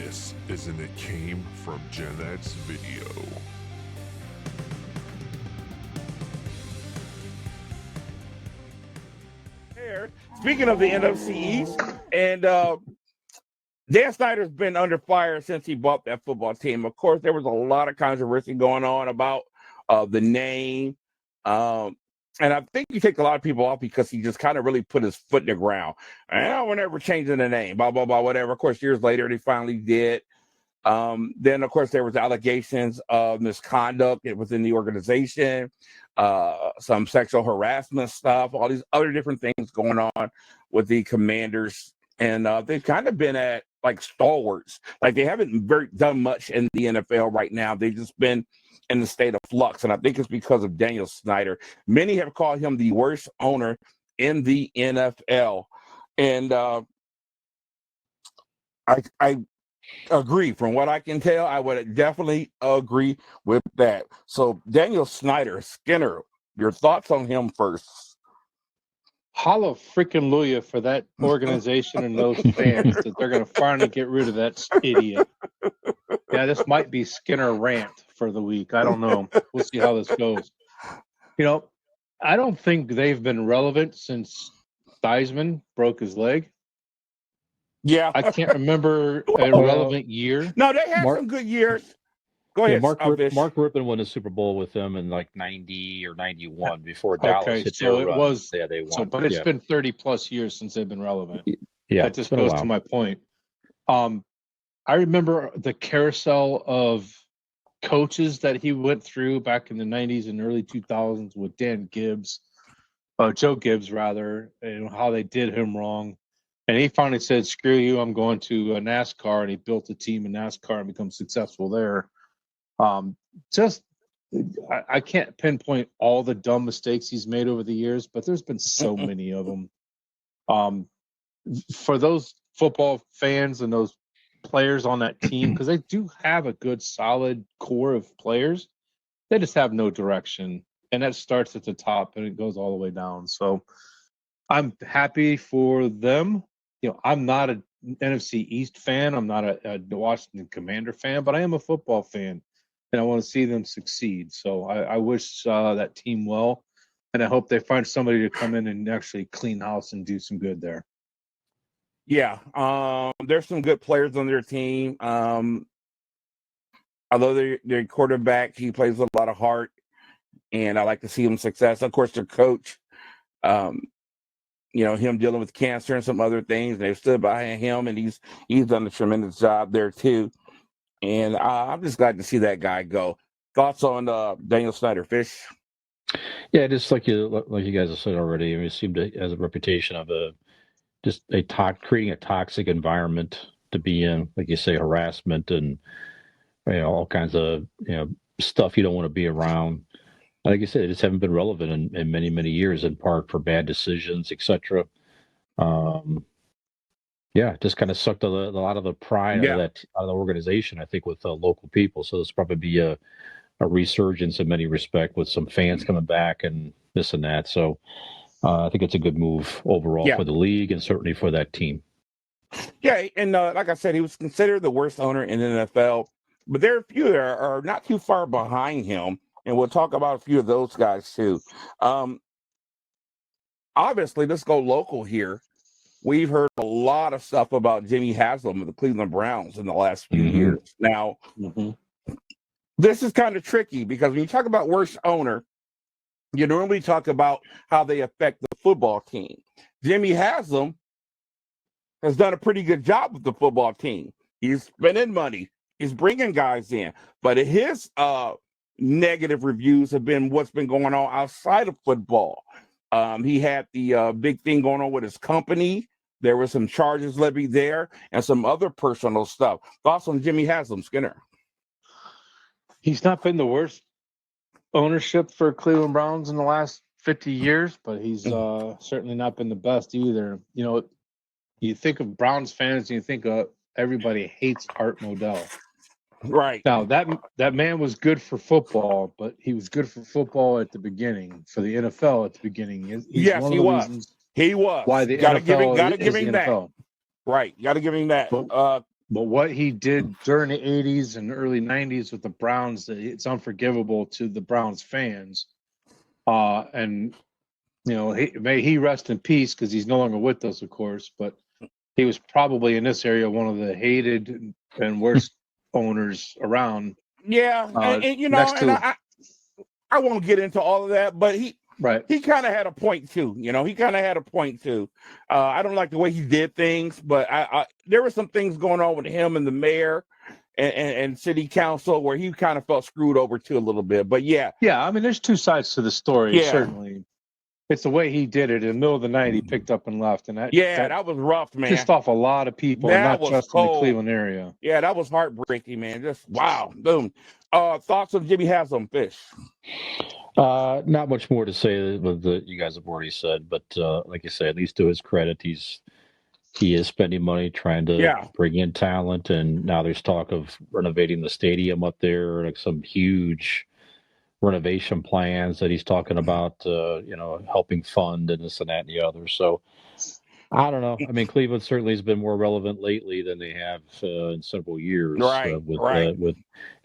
This is an It Came From GenX video. Speaking of the NFC East, and Dan Snyder's been under fire since he bought that football team. Of course, there was a lot of controversy going on about the name. And I think you take a lot of people off because he just kind of really put his foot in the ground. And we're never changing the name, blah, blah, blah, whatever. Of course, years later, they finally did. Then, of course, there was allegations of misconduct within the organization, some sexual harassment stuff, all these other different things going on with the Commanders. And they've kind of been at like stalwarts. Like they haven't done much in the NFL right now. They've just been in the state of flux. And I think it's because of Daniel Snyder. Many have called him the worst owner in the NFL. And I agree. From what I can tell, I would definitely agree with that. So Daniel Snyder, Skinner, your thoughts on him first. Hollow freaking Luya for that organization and those fans that they're going to finally get rid of that idiot. Yeah, this might be Skinner rant for the week. I don't know. We'll see how this goes. You know, I don't think they've been relevant since Theismann broke his leg. Yeah. I can't remember a relevant year. No, they had some good years. Go ahead. Mark Rippon won a Super Bowl with them in like 90 or 91 before Dallas hit their run. Was, yeah, they won. So, but it's been 30 plus years since they've been relevant. Yeah, that just goes to my point. I remember the carousel of coaches that he went through back in the 90s and early 2000s with Joe Gibbs rather, and how they did him wrong. And he finally said, "Screw you, I'm going to NASCAR," and he built a team in NASCAR and become successful there. I can't pinpoint all the dumb mistakes he's made over the years, but there's been so many of them. For those football fans and those players on that team, because they do have a good, solid core of players, they just have no direction. And that starts at the top and it goes all the way down. So I'm happy for them. You know, I'm not an NFC East fan. I'm not a Washington Commander fan, but I am a football fan. And I want to see them succeed. So I wish that team well. And I hope they find somebody to come in and actually clean house and do some good there. Yeah. There's some good players on their team. Although their quarterback, he plays with a lot of heart. And I like to see him success. Of course, their coach, him dealing with cancer and some other things. They've stood by him, and he's done a tremendous job there, too. And I'm just glad to see that guy go. Thoughts on Daniel Snyder, Fish? Yeah, just like you guys have said already. I mean, it seemed to has a reputation of creating a toxic environment to be in, like you say, harassment and all kinds of stuff you don't want to be around. Like I said, they just haven't been relevant in many, many years, in part for bad decisions, etc. Just kind of sucked a lot of the pride out of the organization, I think, with local people. So there's probably be a resurgence in many respects with some fans coming back and this and that. So I think it's a good move overall for the league and certainly for that team. Yeah, and like I said, he was considered the worst owner in the NFL, but there are a few that are not too far behind him, and we'll talk about a few of those guys too. Obviously, let's go local here. We've heard a lot of stuff about Jimmy Haslam of the Cleveland Browns in the last few years. Now, this is kind of tricky because when you talk about worst owner, you normally talk about how they affect the football team. Jimmy Haslam has done a pretty good job with the football team. He's spending money. He's bringing guys in. But his negative reviews have been what's been going on outside of football. He had the big thing going on with his company. There were some charges levied there and some other personal stuff. Thoughts on Jimmy Haslam, Skinner? He's not been the worst ownership for Cleveland Browns in the last 50 years, but he's certainly not been the best either. You think of Browns fans and you think everybody hates Art Modell. Right. Now, that man was good for football, but he was good for football at the beginning, for the NFL at the beginning. Yes, he was. He was. Why the gotta NFL give him that. NFL. Right. Got to give him that. But what he did during the 80s and early 90s with the Browns, it's unforgivable to the Browns fans. And, may he rest in peace because he's no longer with us, of course. But he was probably in this area one of the hated and worst owners around. Yeah, I won't get into all of that, but he kind of had a point too. He kind of had a point too. I don't like the way he did things, but there were some things going on with him and the mayor and city council where he kind of felt screwed over too a little bit. But yeah, I mean, there's two sides to the story. Yeah. Certainly, it's the way he did it. In the middle of the night, he picked up and left, and that was rough, man. Pissed off a lot of people, not just in the Cleveland area. Yeah, that was heartbreaking, man. Just wow, boom. Thoughts on Jimmy Haslam, Fish? Not much more to say with you guys have already said, but like you say, at least to his credit, he is spending money trying to bring in talent, and now there's talk of renovating the stadium up there, like some huge renovation plans that he's talking about, helping fund and this and that and the other. So I don't know. I mean, Cleveland certainly has been more relevant lately than they have in several years. Right.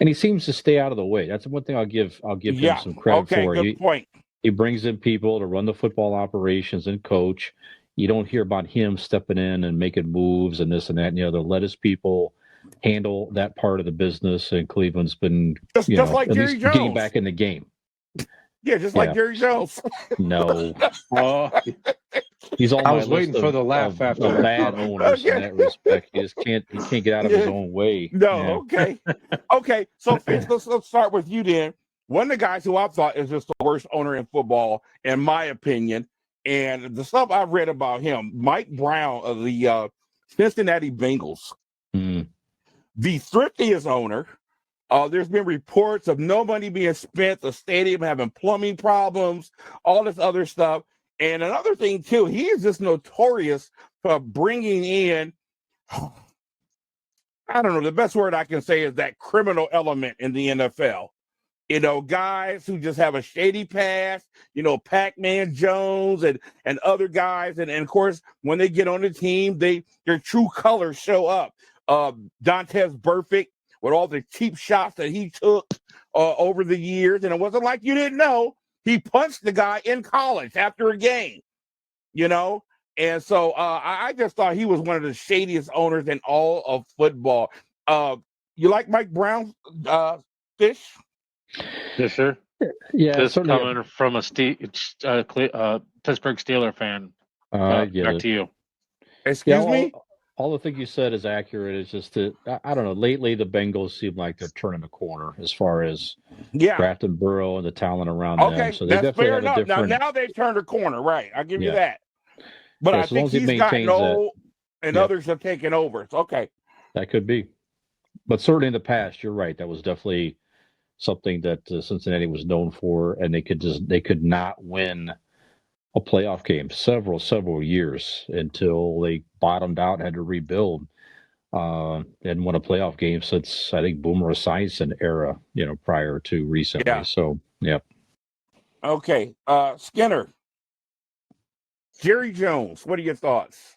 And he seems to stay out of the way. That's one thing I'll give him some credit for. Good point. He brings in people to run the football operations and coach. You don't hear about him stepping in and making moves and this and that and the other. Let his people handle that part of the business, and Cleveland's been just like Jerry Jones getting back in the game. Yeah, just like Jerry Jones. No, he's on. I was waiting for the laugh after bad owners in that respect. He can't get out of his own way. No, okay. So Fitz, let's start with you then. One of the guys who I thought is just the worst owner in football, in my opinion, and the stuff I've read about him, Mike Brown of the Cincinnati Bengals. The thriftiest owner. There's been reports of no money being spent, the stadium having plumbing problems, all this other stuff. And another thing, too, he is just notorious for bringing in, I don't know, the best word I can say is that criminal element in the NFL. Guys who just have a shady past, Pac-Man Jones and other guys. And of course, when they get on the team, their true colors show up. Dantes Burfict, with all the cheap shots that he took over the years. And it wasn't like you didn't know. He punched the guy in college after a game, And so I just thought he was one of the shadiest owners in all of football. You like Mike Brown, Fish? Yes, sir. Yeah, this coming from a Pittsburgh Steeler fan. Back to you. Excuse me? All the things you said is accurate. It's just that, I don't know, lately the Bengals seem like they're turning the corner as far as drafting Burrow and the talent around them. So they that's definitely fair have enough. a different... Now they've turned a corner, right? I'll give you that. But I think he's gotten old and others have taken over. So, that could be. But certainly in the past, you're right. That was definitely something that Cincinnati was known for, and they could not win a playoff game several years until they bottomed out and had to rebuild, and won a playoff game since I think Boomer Esiason era, prior to recently. Yeah. So, yeah. Okay. Skinner. Jerry Jones, what are your thoughts?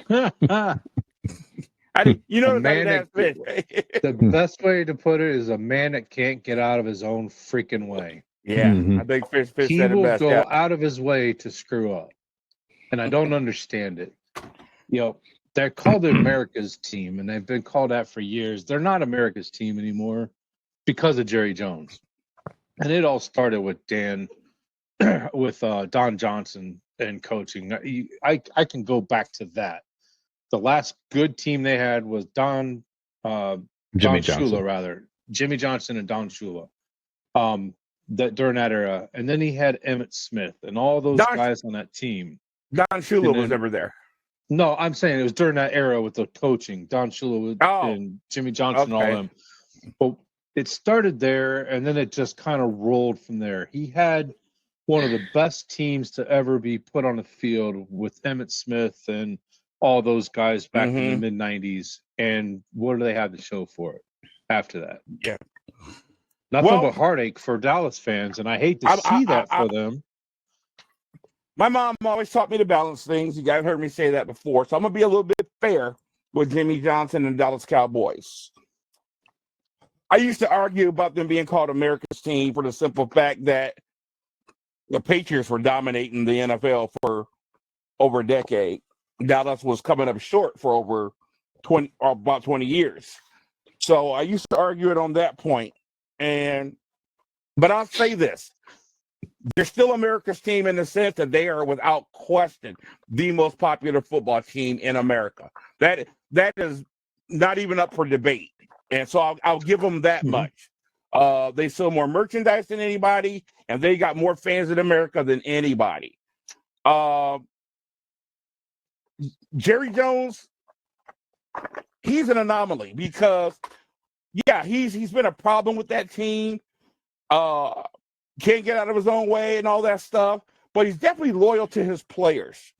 The best way to put it is a man that can't get out of his own freaking way. Yeah, I think Fish he said it will best. go out of his way to screw up, and I don't understand it. They're called the America's team, and they've been called that for years. They're not America's team anymore because of Jerry Jones, and it all started with Don Johnson and coaching. I can go back to that. The last good team they had was Jimmy Johnson and Don Shula. That during that era, and then he had Emmitt Smith and all those guys on that team. Don Shula was never there. No, I'm saying it was during that era with the coaching. Don Shula and Jimmy Johnson and all them. But it started there, and then it just kind of rolled from there. He had one of the best teams to ever be put on the field with Emmitt Smith and all those guys back in the mid-'90s. And what do they have to show for it after that? Yeah. Nothing but heartache for Dallas fans, and I hate to see that for them. My mom always taught me to balance things. You guys heard me say that before, so I'm going to be a little bit fair with Jimmy Johnson and Dallas Cowboys. I used to argue about them being called America's team for the simple fact that the Patriots were dominating the NFL for over a decade. Dallas was coming up short for over about 20 years. So I used to argue it on that point. But I'll say this. They're still America's team in the sense that they are, without question, the most popular football team in America. That is not even up for debate. And so I'll give them that much. They sell more merchandise than anybody, and they got more fans in America than anybody. Jerry Jones, he's an anomaly because, yeah, he's been a problem with that team. Can't get out of his own way and all that stuff, but he's definitely loyal to his players,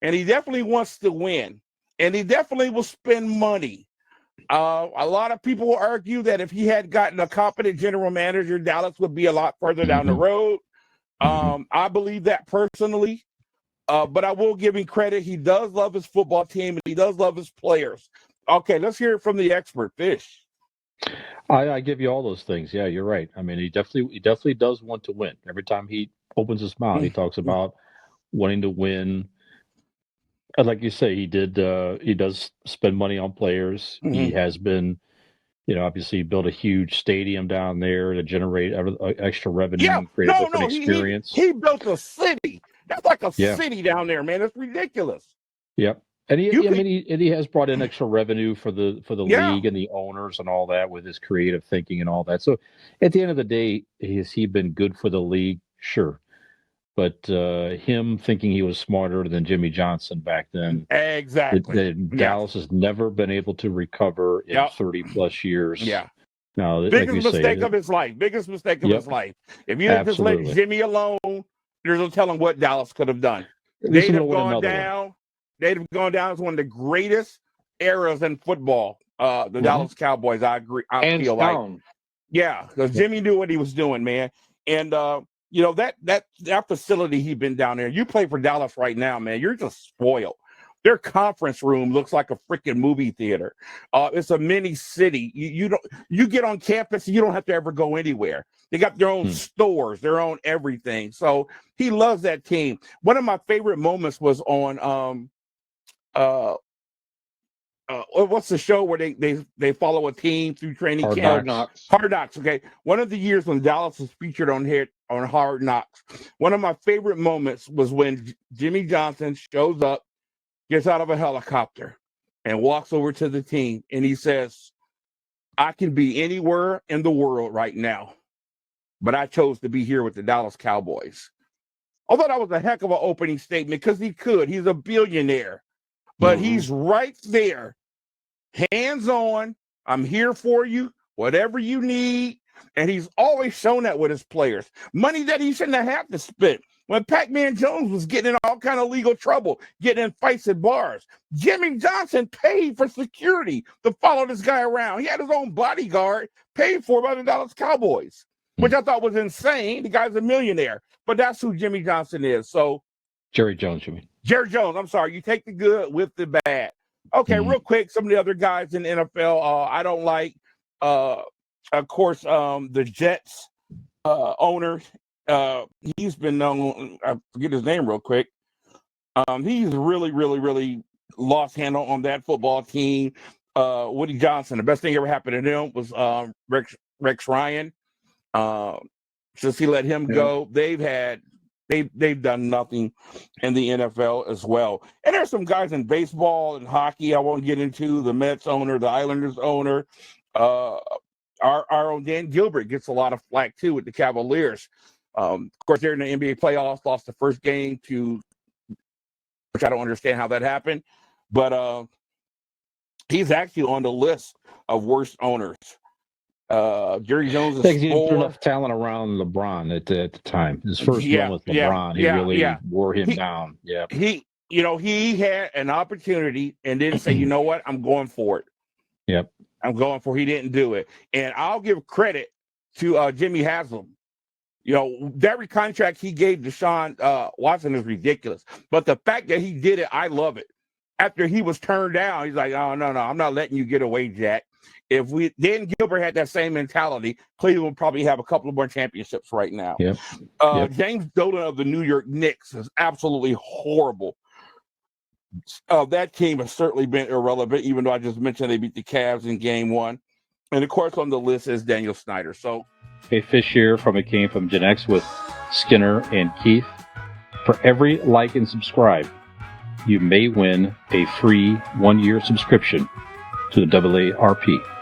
and he definitely wants to win, and he definitely will spend money. A lot of people will argue that if he had gotten a competent general manager, Dallas would be a lot further down the road. I believe that personally, but I will give him credit. He does love his football team, and he does love his players. Okay, let's hear it from the expert, Fish. I give you all those things. Yeah, you're right. I mean, he definitely does want to win. Every time he opens his mouth, he talks about wanting to win. And like you say, he does spend money on players. He has been, obviously built a huge stadium down there to generate extra revenue and create a different experience. He built a city. That's like a city down there, man. It's ridiculous. Yep. And he has brought in extra revenue for the league and the owners and all that with his creative thinking and all that. So at the end of the day, has he been good for the league? Sure. But him thinking he was smarter than Jimmy Johnson back then. Exactly. Dallas has never been able to recover in 30 plus years. Yeah. Now, biggest mistake of his life. Biggest mistake of his life. If you had just let Jimmy alone, there's no telling what Dallas could have done. They'd have gone down. They'd have gone down as one of the greatest eras in football. The Dallas Cowboys, I agree. I feel like, because Jimmy knew what he was doing, man. And that facility he'd been down there. You play for Dallas right now, man. You're just spoiled. Their conference room looks like a freaking movie theater. It's a mini city. You get on campus, you don't have to ever go anywhere. They got their own stores, their own everything. So he loves that team. One of my favorite moments was on what's the show where they follow a team through training camp? Hard Knocks. Hard Knocks. Okay, one of the years when Dallas was featured on Hard Knocks, one of my favorite moments was when Jimmy Johnson shows up, gets out of a helicopter, and walks over to the team, and he says, "I can be anywhere in the world right now, but I chose to be here with the Dallas Cowboys." Although that was a heck of an opening statement because he could. He's a billionaire. But he's right there, hands on. I'm here for you, whatever you need. And he's always shown that with his players. Money that he shouldn't have had to spend. When Pac-Man Jones was getting in all kind of legal trouble, getting in fights at bars, Jimmy Johnson paid for security to follow this guy around. He had his own bodyguard paid for by the Dallas Cowboys, which I thought was insane. The guy's a millionaire. But that's who Jimmy Johnson is. So Jerry Jones, you mean? Jerry Jones, I'm sorry. You take the good with the bad. Okay, real quick, some of the other guys in the NFL I don't like. Of course, the Jets owner, he's been known, I forget his name real quick. He's really, really, really lost handle on that football team. Woody Johnson, the best thing ever happened to him was Rex Ryan. Since he let him go, they've done nothing in the NFL as well. And there's some guys in baseball and hockey I won't get into. The Mets owner, the Islanders owner, our own Dan Gilbert gets a lot of flack too with the Cavaliers. Of course, they're in the NBA playoffs, lost the first game to, which I don't understand how that happened, but he's actually on the list of worst owners. Jerry Jones is he didn't put enough talent around LeBron at the time. His first run with LeBron, he really wore him down. Yeah, he had an opportunity and didn't say, you know what, I'm going for it. Yep, I'm going for. He didn't do it, and I'll give credit to Jimmy Haslam. Every contract he gave Deshaun Watson is ridiculous, but the fact that he did it, I love it. after he was turned down, he's like, "Oh no, I'm not letting you get away, Jack." If Dan Gilbert had that same mentality, Cleveland would probably have a couple of more championships right now. Yep. James Dolan of the New York Knicks is absolutely horrible. That team has certainly been irrelevant, even though I just mentioned they beat the Cavs in Game 1. And of course, on the list is Daniel Snyder. So, hey, Fish here from ItCameFromGenX with Skinner and Keith. For every like and subscribe, you may win a free 1-year subscription to the AARP.